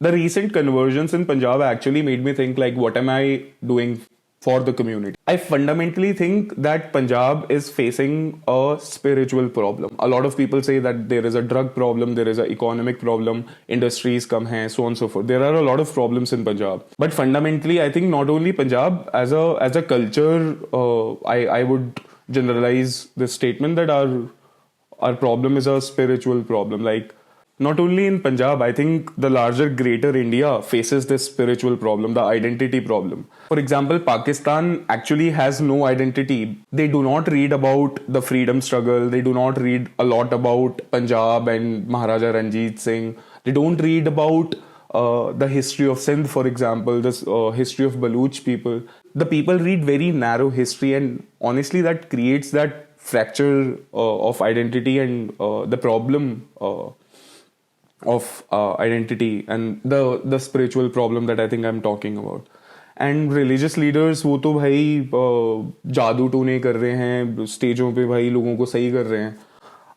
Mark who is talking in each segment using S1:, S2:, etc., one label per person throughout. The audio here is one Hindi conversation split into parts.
S1: The recent conversions in Punjab actually made me think like, what am I doing for the community? I fundamentally think that Punjab is facing a spiritual problem. A lot of people say that there is a drug problem, there is an economic problem, industries come hai, so on and so forth. There are a lot of problems in Punjab. But fundamentally, I think not only Punjab, as a culture, I would generalize this statement that our problem is a spiritual problem. Like, not only in Punjab, I think the larger greater India faces this spiritual problem, the identity problem. For example, Pakistan actually has no identity. They do not read about the freedom struggle. They do not read a lot about Punjab and Maharaja Ranjit Singh. They don't read about the history of Sindh, for example, this history of Baluch people. The people read very narrow history, and honestly, that creates that fracture of identity and the problem of identity and the spiritual problem that I think I'm talking about. And religious leaders वो तो भाई जादू टूने कर रहे हैं स्टेजों पे, भाई लोगों को सही कर रहे हैं.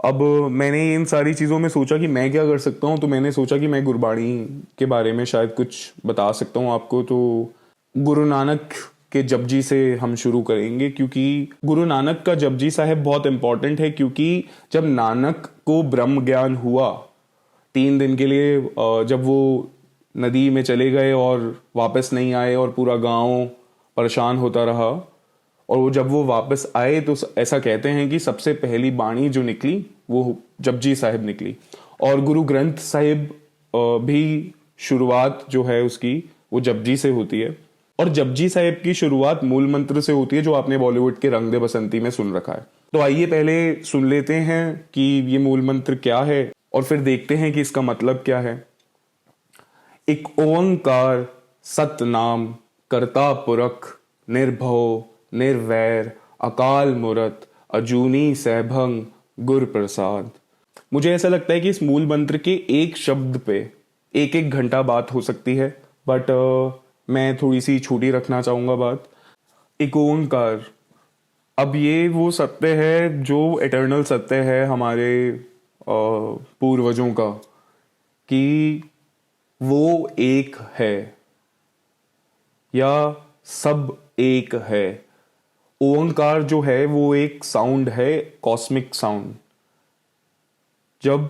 S1: अब मैंने इन सारी चीज़ों में सोचा कि मैं क्या कर सकता हूँ, तो मैंने सोचा कि मैं गुरबाणी के बारे में शायद कुछ बता सकता हूँ आपको. तो गुरु नानक के जपजी से हम शुरू करेंगे, क्योंकि गुरु नानक का जपजी साहिब बहुत इंपॉर्टेंट है. क्योंकि जब नानक को ब्रह्म ज्ञान हुआ 3 दिन के लिए, जब वो नदी में चले गए और वापस नहीं आए और पूरा गांव परेशान होता रहा, और वो जब वो वापस आए तो ऐसा कहते हैं कि सबसे पहली बाणी जो निकली वो जपजी साहिब निकली. और गुरु ग्रंथ साहिब भी शुरुआत जो है उसकी वो जपजी से होती है. और जपजी साहिब की शुरुआत मूल मंत्र से होती है, जो आपने बॉलीवुड के रंग दे बसंती में सुन रखा है. तो आइए पहले सुन लेते हैं कि ये मूल मंत्र क्या है, और फिर देखते हैं कि इसका मतलब क्या है. एक ओंकार सतनाम करता पुरख निर्भव निर्वैर अकाल मूरत अजूनी सैभंग गुर प्रसाद. मुझे ऐसा लगता है कि इस मूल मंत्र के एक शब्द पे एक एक घंटा बात हो सकती है, बट मैं थोड़ी सी छूटी रखना चाहूंगा बात. एक ओंकार, अब ये वो सत्य है जो एटर्नल सत्य है हमारे पूर्वजों का, कि वो एक है या सब एक है. ओंकार जो है वो एक साउंड है, कॉस्मिक साउंड. जब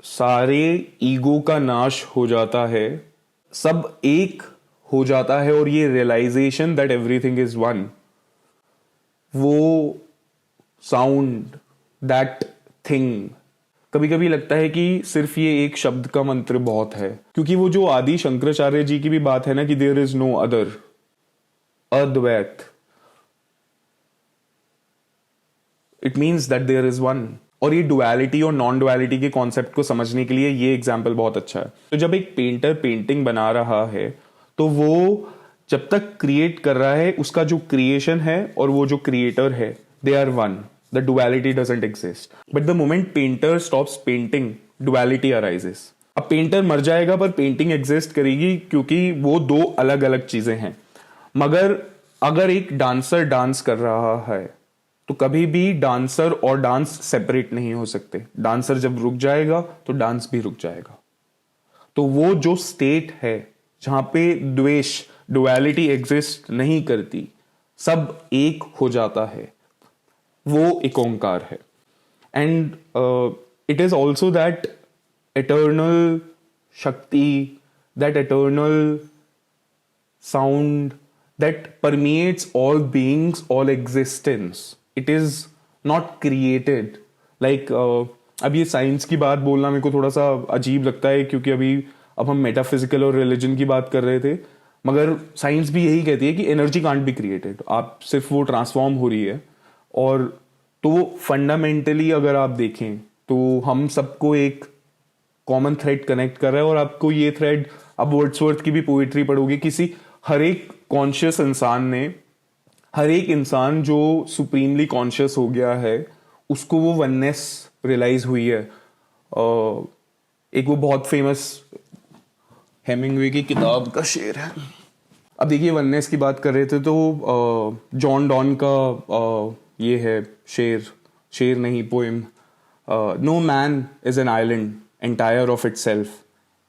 S1: सारे ईगो का नाश हो जाता है, सब एक हो जाता है, और ये realisation that everything is one, वो साउंड, दैट थिंग. कभी कभी लगता है कि सिर्फ ये एक शब्द का मंत्र बहुत है, क्योंकि वो जो आदि शंकराचार्य जी की भी बात है ना कि there is no other, Advaita, it means that there is one. और ये डुअलिटी और नॉन डुअलिटी के कॉन्सेप्ट को समझने के लिए ये एग्जाम्पल बहुत अच्छा है. तो जब एक पेंटर पेंटिंग बना रहा है, तो वो जब तक क्रिएट कर रहा है, उसका जो क्रिएशन है और वो जो क्रिएटर है, they are one. The duality doesn't exist. But the moment painter stops painting, duality arises. अब पेंटर मर जाएगा पर पेंटिंग एग्जिस्ट करेगी, क्योंकि वो दो अलग अलग चीजें हैं. मगर अगर एक डांसर डांस कर रहा है, तो कभी भी डांसर और डांस सेपरेट नहीं हो सकते. डांसर जब रुक जाएगा तो डांस भी रुक जाएगा. तो वो जो स्टेट है जहां पे द्वेष, डुअलिटी एग्जिस्ट नहीं करती, सब एक हो जाता है, वो एक ओंकार है. And it is also that eternal shakti, that eternal sound that permeates all beings, all existence. It is not created. Like अब ये साइंस की बात बोलना मेरे को थोड़ा सा अजीब लगता है, क्योंकि अब हम मेटाफिजिकल और रिलीजन की बात कर रहे थे, मगर साइंस भी यही कहती है कि एनर्जी कांट बी क्रिएटेड, आप सिर्फ वो ट्रांसफॉर्म हो रही है. और तो फंडामेंटली अगर आप देखें तो हम सबको एक कॉमन थ्रेड कनेक्ट कर रहा है. और आपको ये थ्रेड, अब वर्ड्सवर्थ की भी पोइट्री पढ़ोगे, किसी हर एक कॉन्शियस इंसान ने, हर एक इंसान जो सुप्रीमली कॉन्शियस हो गया है, उसको वो वननेस रियलाइज हुई है. एक वो बहुत फेमस हेमिंगवे की किताब का शेर है. अब देखिए, वननेस की बात कर रहे थे तो जॉन डॉन का ये है शेर नहीं, poem. No man is an island entire of itself,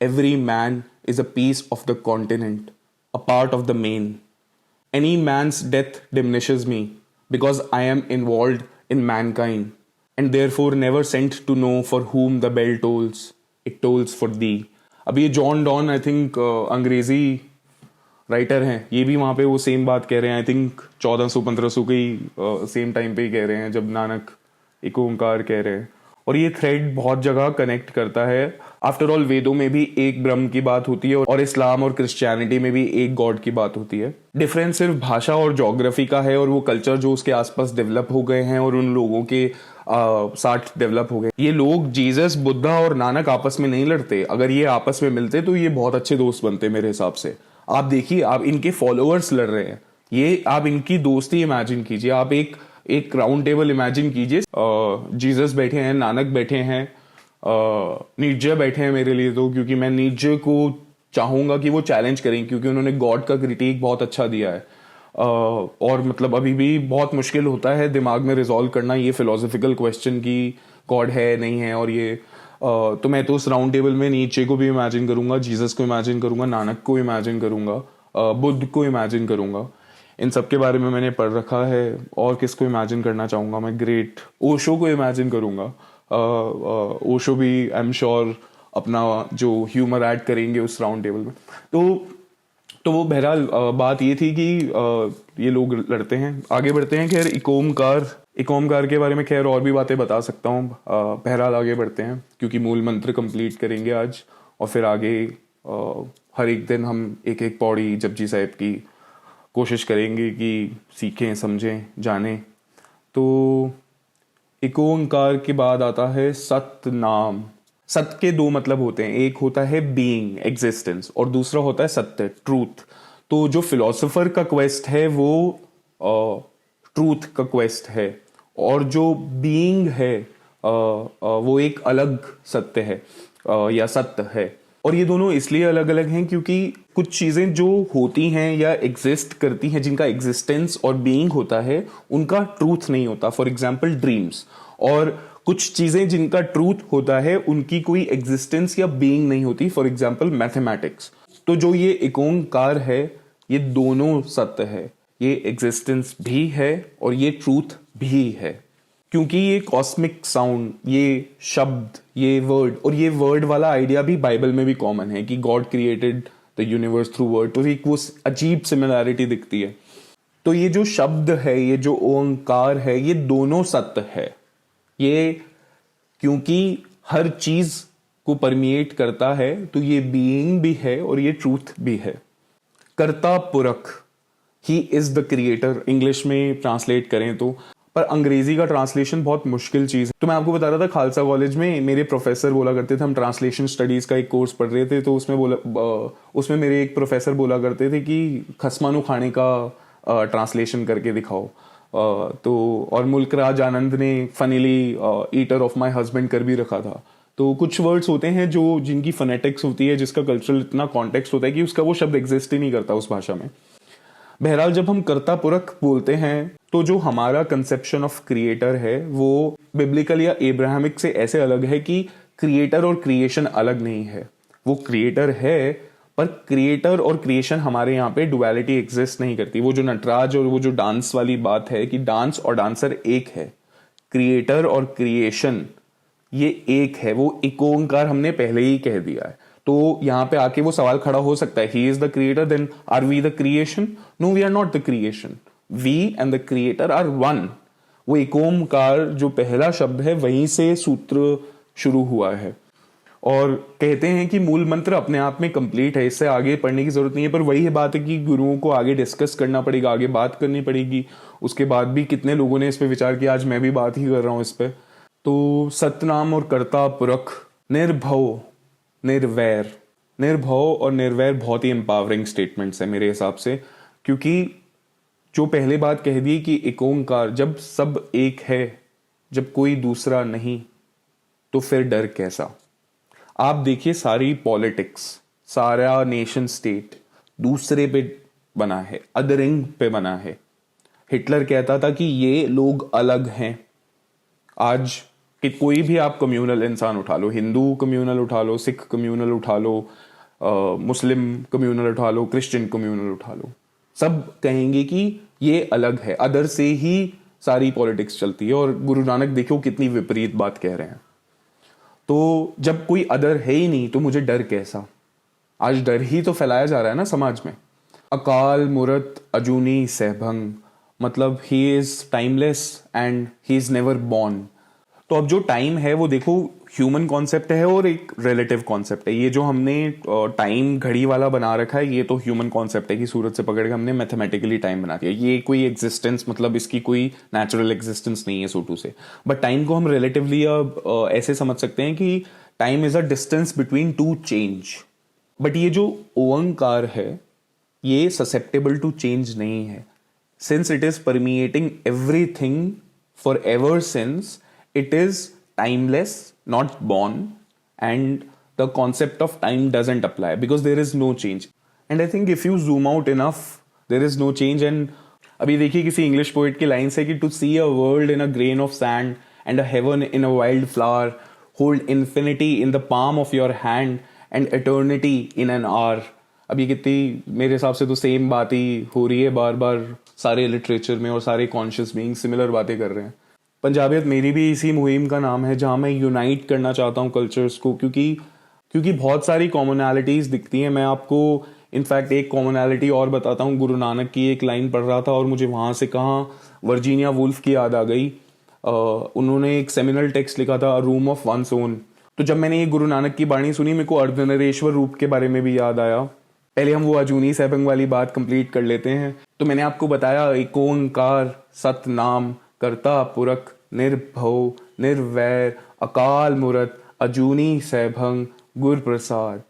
S1: every man is a piece of the continent, a part of the main. Any man's death diminishes me because I am involved in mankind and therefore never sent to know for whom the bell tolls. It tolls for thee. अब ये जॉन डॉन आई थिंक अंग्रेजी राइटर हैं, ये भी वहाँ पे वो सेम बात कह रहे हैं. आई थिंक 1400-1500 के ही सेम टाइम पे ही कह रहे हैं जब नानक एक ओंकार कह रहे हैं. और ये थ्रेड बहुत जगह कनेक्ट करता है. आफ्टर ऑल वेदों में भी एक ब्रह्म की बात होती है और इस्लाम और क्रिश्चियनिटी में भी एक गॉड की बात होती है. डिफरेंस सिर्फ भाषा और ज्योग्राफी का है और वो कल्चर जो उसके आसपास डेवलप हो गए हैं और उन लोगों के साथ डेवलप हो गए. ये लोग जीसस, बुद्धा और नानक आपस में नहीं लड़ते. अगर ये आपस में मिलते तो ये बहुत अच्छे दोस्त बनते मेरे हिसाब से. आप देखिए, आप इनके फॉलोअर्स लड़ रहे हैं, ये आप इनकी दोस्ती इमेजिन कीजिए. आप एक राउंड टेबल इमेजिन कीजिए. जीसस बैठे हैं, नानक बैठे हैं, नीचे बैठे हैं मेरे लिए तो, क्योंकि मैं नीचे को चाहूंगा कि वो चैलेंज करें क्योंकि उन्होंने गॉड का क्रिटिक बहुत अच्छा दिया है. और मतलब अभी भी बहुत मुश्किल होता है दिमाग में रिजॉल्व करना ये फिलोसफिकल क्वेश्चन कि गॉड है नहीं है. और ये तो मैं तो उस राउंड टेबल में नीचे को भी इमेजिन करूंगा, जीसस को इमेजिन करूंगा, नानक को इमेजिन करूंगा, बुद्ध को इमेजिन करूंगा. इन सब के बारे में मैंने पढ़ रखा है. और किसको इमेजिन करना चाहूंगा मैं? ग्रेट ओशो को इमेजिन करूंगा. ओशो भी आई एम श्योर अपना जो ह्यूमर ऐड करेंगे उस राउंड टेबल में. तो वो बहरहाल बात ये थी कि ये लोग लड़ते हैं. आगे बढ़ते हैं. खैर इकोमकार के बारे में खैर और भी बातें बता सकता हूँ. बहरहाल आगे बढ़ते हैं क्योंकि मूल मंत्र कंप्लीट करेंगे आज और फिर आगे हर एक दिन हम एक एक पौड़ी जपजी साहिब की कोशिश करेंगे कि सीखें, समझें, जानें. तो एक ओंकार के बाद आता है सत नाम. सत्य के दो मतलब होते हैं. एक होता है बीइंग, एग्जिस्टेंस, और दूसरा होता है सत्य, ट्रूथ. तो जो फिलोसोफर का क्वेस्ट है वो ट्रूथ का क्वेस्ट है और जो बीइंग है वो एक अलग सत्य है या सत्य है. और ये दोनों इसलिए अलग अलग हैं क्योंकि कुछ चीजें जो होती हैं या एग्जिस्ट करती हैं, जिनका एग्जिस्टेंस और बीइंग होता है, उनका ट्रूथ नहीं होता. For example dreams. और कुछ चीजें जिनका ट्रूथ होता है उनकी कोई एग्जिस्टेंस या बीइंग नहीं होती. For example mathematics. तो जो ये एक ओंकार है ये दोनों सत्य है. ये एग्जिस्टेंस भी है और ये ट्रूथ भी है क्योंकि ये कॉस्मिक साउंड, ये शब्द, ये वर्ड, और ये वर्ड वाला आइडिया भी बाइबल में भी कॉमन है कि God created the universe through word. तो एक वो अजीब सिमिलैरिटी दिखती है. तो ये जो शब्द है, ये जो ओंकार है, ये दोनों सत्य है. ये क्योंकि हर चीज को परमिएट करता है तो ये बीइंग भी है और ये ट्रूथ भी है. Karta Purakh, he is the creator English में ट्रांसलेट करें तो. पर अंग्रेजी का ट्रांसलेशन बहुत मुश्किल चीज है. तो मैं आपको बता रहा था खालसा कॉलेज में मेरे प्रोफेसर बोला करते थे, हम ट्रांसलेशन स्टडीज का एक कोर्स पढ़ रहे थे तो उसमें मेरे एक प्रोफेसर बोला करते थे कि खसमानू खाने का ट्रांसलेशन करके दिखाओ. तो और मुल्क राज आनंद ने funnily eater of my husband कर भी रखा था. तो कुछ वर्ड्स होते हैं जो जिनकी फोनेटिक्स होती है, जिसका कल्चरल इतना कॉन्टेक्स्ट होता है कि उसका वो शब्द एग्जिस्ट ही नहीं करता उस भाषा में. बहरहाल जब हम कर्ता पुरख बोलते हैं तो जो हमारा कंसेप्शन ऑफ क्रिएटर है वो बिब्लिकल या एब्राहमिक से ऐसे अलग है कि क्रिएटर और क्रिएशन अलग नहीं है. वो क्रिएटर है पर क्रिएटर और क्रिएशन हमारे यहाँ पे डुअलिटी एग्जिस्ट नहीं करती. वो जो नटराज और वो जो डांस वाली बात है कि डांस और डांसर एक है, क्रिएटर और क्रिएशन ये एक है. वो एक ओंकार हमने पहले ही कह दिया है. तो यहाँ पे आके वो सवाल खड़ा हो सकता है, he is the creator, then are we the creation? No, we are not the creation. We and the creator are one. वो एक ओंकार जो पहला शब्द है वहीं से सूत्र शुरू हुआ है. और कहते हैं कि मूल मंत्र अपने आप में कंप्लीट है, इससे आगे पढ़ने की जरूरत नहीं है. पर वही है बात है कि गुरुओं को आगे डिस्कस करना पड़ेगा, आगे बात करनी पड़ेगी. उसके बाद भी कितने लोगों ने इस पे विचार किया, आज मैं भी बात ही कर रहा हूं इस पे. तो सतनाम और कर्ता पुरख, निर्भव, निर्वैर. निर्भव और निर्वैर बहुत ही एम्पावरिंग स्टेटमेंट्स है मेरे हिसाब से, क्योंकि जो पहले बात कह दी कि एक ओंकार, जब सब एक है, जब कोई दूसरा नहीं, तो फिर डर कैसा? आप देखिए सारी पॉलिटिक्स, सारा नेशन स्टेट दूसरे पे बना है, अदरिंग पे बना है. हिटलर कहता था कि ये लोग अलग हैं. आज कि कोई भी आप कम्यूनल इंसान उठा लो, हिंदू कम्यूनल उठा लो, सिख कम्यूनल उठा लो, मुस्लिम कम्यूनल उठा लो, क्रिश्चियन कम्यूनल उठा लो, सब कहेंगे कि ये अलग है, अदर से ही सारी पॉलिटिक्स चलती है। और गुरु नानक देखो कितनी विपरीत बात कह रहे हैं। तो जब कोई अदर है ही नहीं तो मुझे डर कैसा? आज डर ही तो फैलाया जा रहा है ना समाज में। अकाल मूरत अजूनी सहभंग, मतलब he is timeless and he is never born. तो अब जो टाइम है वो देखो ह्यूमन कॉन्सेप्ट है और एक रिलेटिव कॉन्सेप्ट है। ये जो हमने टाइम घड़ी वाला बना रखा है ये तो ह्यूमन कॉन्सेप्ट है कि सूरज से पकड़ के हमने मैथमेटिकली टाइम बना दिया। ये कोई एग्जिस्टेंस, मतलब इसकी कोई नेचुरल एग्जिस्टेंस नहीं है सो टू से। बट टाइम को हम रिलेटिवली ऐसे समझ सकते हैं कि time is a distance between two change. But ये जो ओंकार है ये ससेप्टेबल टू चेंज नहीं है, since it is permeating everything forever, since it is timeless, not born, and the concept of time doesn't apply because there is no change. And I think if you zoom out enough, there is no change. And अभी देखिए किसी इंग्लिश पोइट की लाइन है कि to see a world in a grain of sand and a heaven in a wild flower, hold infinity in the palm of your hand and eternity in an hour. अभी कितनी मेरे हिसाब से तो सेम बात ही हो रही है बार बार सारे लिटरेचर में, और सारे कॉन्शियस बीइंग सिमिलर बातें कर रहे हैं। पंजाबियत मेरी भी इसी मुहिम का नाम है जहां मैं यूनाइट करना चाहता हूं कल्चर्स को, क्योंकि बहुत सारी कॉमनैलिटीज दिखती हैं। मैं आपको इनफैक्ट एक कॉमनैलिटी और बताता हूं। गुरु नानक की एक लाइन पढ़ रहा था और मुझे वहां से कहाँ वर्जीनिया वुल्फ की याद आ गई। उन्होंने एक सेमिनल टेक्स्ट लिखा था, अ रूम ऑफ वंस ओन। तो जब मैंने ये गुरु नानक की बाणी सुनी मेरे को अर्धनरेश्वर रूप के बारे में भी याद आया। पहले हम वो अजूनी सहभंग वाली बात कंप्लीट कर लेते हैं। तो मैंने आपको बताया एक ओंकार सतनाम कर्ता पुरख निर्भव निर्वैर अकाल मूरत अजूनी सहभंग गुर प्रसाद।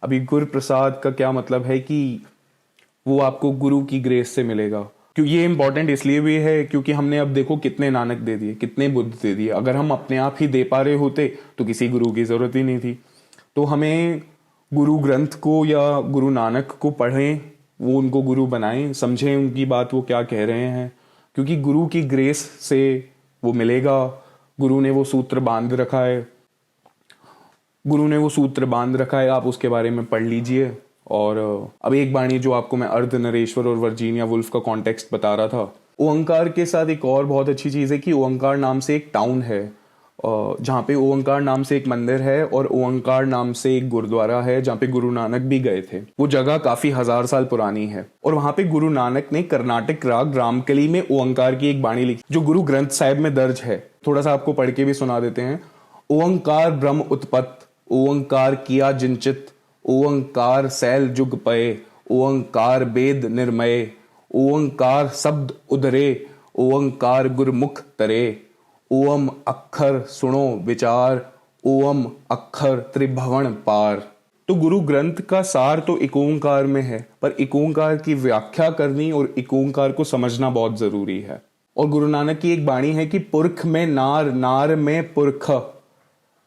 S1: अभी गुर प्रसाद का क्या मतलब है कि वो आपको गुरु की ग्रेस से मिलेगा। क्यों ये इंपॉर्टेंट इसलिए भी है क्योंकि हमने अब देखो कितने नानक दे दिए, कितने बुद्ध दे दिए। अगर हम अपने आप ही दे पा रहे होते तो किसी गुरु की जरूरत ही नहीं थी। तो हमें गुरु ग्रंथ को या गुरु नानक को पढ़ें, वो उनको गुरु बनाएं, समझें उनकी बात वो क्या कह रहे हैं, क्योंकि गुरु की ग्रेस से वो मिलेगा। गुरु ने वो सूत्र बांध रखा है, गुरु ने वो सूत्र बांध रखा है, आप उसके बारे में पढ़ लीजिए। और अब एक बाणी जो आपको मैं अर्धनरेश्वर और वर्जीनिया वुल्फ का कॉन्टेक्स्ट बता रहा था, ओंकार के साथ एक और बहुत अच्छी चीज है कि ओंकार नाम से एक टाउन है जहाँ पे ओंकार नाम से एक मंदिर है और ओंकार नाम से एक गुरुद्वारा है जहाँ पे गुरु नानक भी गए थे। वो जगह काफी 1000 साल पुरानी है और वहां पे गुरु नानक ने कर्नाटक राग रामकली में ओंकार की एक बाणी लिखी जो गुरु ग्रंथ साहिब में दर्ज है। थोड़ा सा आपको पढ़ के भी सुना देते हैं। ओंकार ब्रह्म उत्पत्त, ओंकार किया जिंचित, ओंकार सैल जुग पये, ओंकार वेद निर्मय, ओंकार शब्द उदरे, ओंकार गुरमुख तरे, ओम अक्षर सुनो विचार, ओम अक्षर त्रिभुवन पार। तो गुरु ग्रंथ का सार तो एक ओंकार में है, पर एक ओंकार की व्याख्या करनी और एक ओंकार को समझना बहुत जरूरी है। और गुरु नानक की एक बाणी है कि पुरख में नार, नार में पुरख,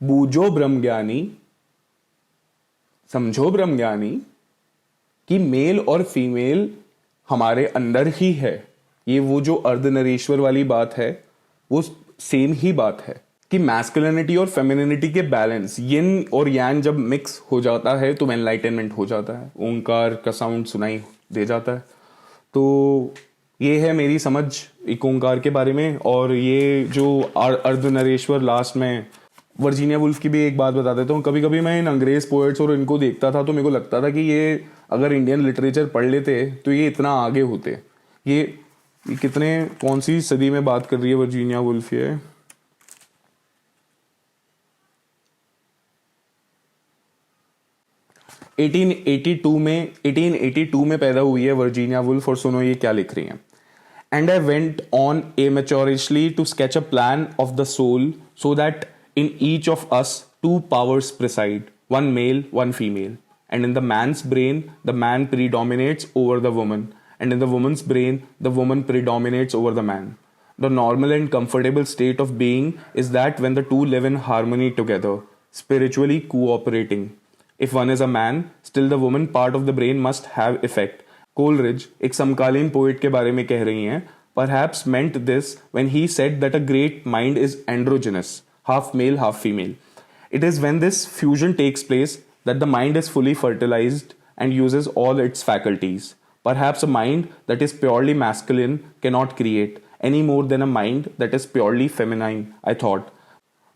S1: बूझो ब्रह्म ज्ञानी, समझो ब्रह्म ज्ञानी, कि मेल और फीमेल हमारे अंदर ही है। ये वो जो अर्धनरेश्वर वाली बात है वो सेम ही बात है कि मैस्कुलिनिटी और फेमिनिनिटी के बैलेंस, यिन और यांग जब मिक्स हो जाता है तो एनलाइटनमेंट हो जाता है, ओंकार का साउंड सुनाई दे जाता है। तो ये है मेरी समझ एक ओंकार के बारे में। और ये जो अर्धनरेश्वर लास्ट में वर्जीनिया वुल्फ की भी एक बात बता देता हूँ। कभी कभी मैं इन अंग्रेज पोएट्स और इनको देखता था तो मेरे को लगता था कि ये अगर इंडियन लिटरेचर पढ़ लेते तो ये इतना आगे होते। ये कितने कौन सी सदी में बात कर रही है वर्जीनिया वुल्फ? ये 1882 में पैदा हुई है वर्जीनिया वुल्फ। और सुनो ये क्या लिख रही हैं। And I went on amateurishly to sketch a plan of the soul so that in each of us two powers preside, one male, one female. And in the man's brain, the man predominates over the woman. And in the woman's brain, the woman predominates over the man. The normal and comfortable state of being is that when the two live in harmony together, spiritually cooperating. If one is a man, still the woman part of the brain must have effect. Coleridge एक समकालीन पोएट के बारे में कह रही हैं, perhaps meant this when he said that a great mind is androgynous, half male, half female. It is when this fusion takes place that the mind is fully fertilized and uses all its faculties. Perhaps a mind that is purely masculine cannot create any more than a mind that is purely feminine, I thought.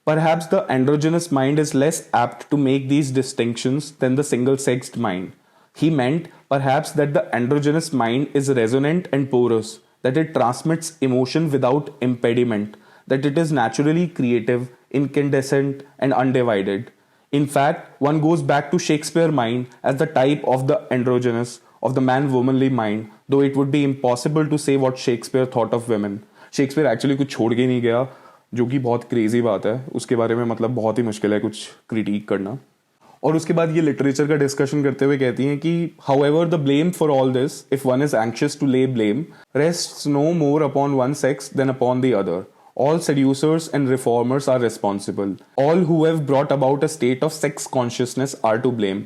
S1: Perhaps the androgynous mind is less apt to make these distinctions than the single sexed mind. He meant perhaps that the androgynous mind is resonant and porous, that it transmits emotion without impediment, that it is naturally creative, incandescent, and undivided. In fact, one goes back to Shakespeare mind as the type of the androgynous, of the man womanly mind, though it would be impossible to say what Shakespeare thought of women. Shakespeare actually कुछ छोड़ के नहीं गया, जो कि बहुत क्रेजी बात है. उसके बारे में मतलब बहुत ही मुश्किल है कुछ क्रिटिक करना. और उसके बाद ये लिटरेचर का डिस्कशन करते हुए कहती हैं कि however the blame for all this, if one is anxious to lay blame, rests no more upon one sex than upon the other. All seducers and reformers are responsible. All who have brought about a state of sex consciousness are to blame.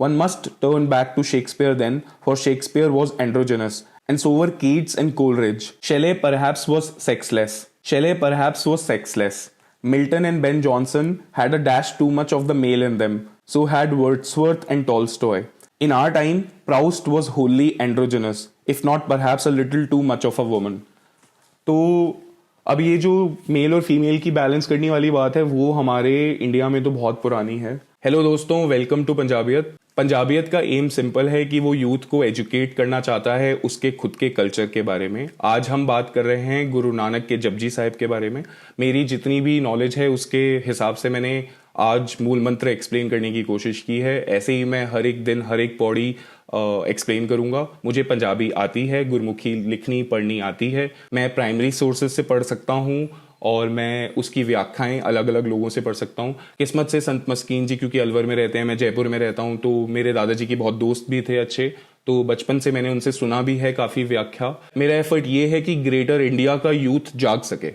S1: One must turn back to Shakespeare then, for Shakespeare was androgynous, and so were Keats and Coleridge. Shelley perhaps was sexless. Shelley perhaps was sexless. Milton and Ben Jonson had a dash too much of the male in them. So had Wordsworth and Tolstoy. In our time, Proust was wholly androgynous, if not perhaps a little too much of a woman. तो अब ये जो मेल और फीमेल की बैलेंस करने वाली बात है वो हमारे इंडिया में तो बहुत पुरानी है. हेलो दोस्तों, वेलकम टू पंजाबियत. पंजाबियत का एम सिंपल है कि वो यूथ को एजुकेट करना चाहता है उसके खुद के कल्चर के बारे में. आज हम बात कर रहे हैं गुरु नानक के जपजी साहिब के बारे में. मेरी जितनी भी नॉलेज है उसके हिसाब से मैंने आज मूल मंत्र एक्सप्लेन करने की कोशिश की है. ऐसे ही मैं हर एक दिन हर एक पौड़ी एक्सप्लेन करूंगा. मुझे पंजाबी आती है, गुरमुखी लिखनी पढ़नी आती है. मैं प्राइमरी सोर्सेज से पढ़ सकता हूँ और मैं उसकी व्याख्याएं अलग अलग लोगों से पढ़ सकता हूँ. किस्मत से संत मस्कीन जी क्योंकि अलवर में रहते हैं, मैं जयपुर में रहता हूँ, तो मेरे दादाजी की बहुत दोस्त भी थे अच्छे, तो बचपन से मैंने उनसे सुना भी है काफ़ी व्याख्या. मेरा एफर्ट ये है कि ग्रेटर इंडिया का यूथ जाग सके.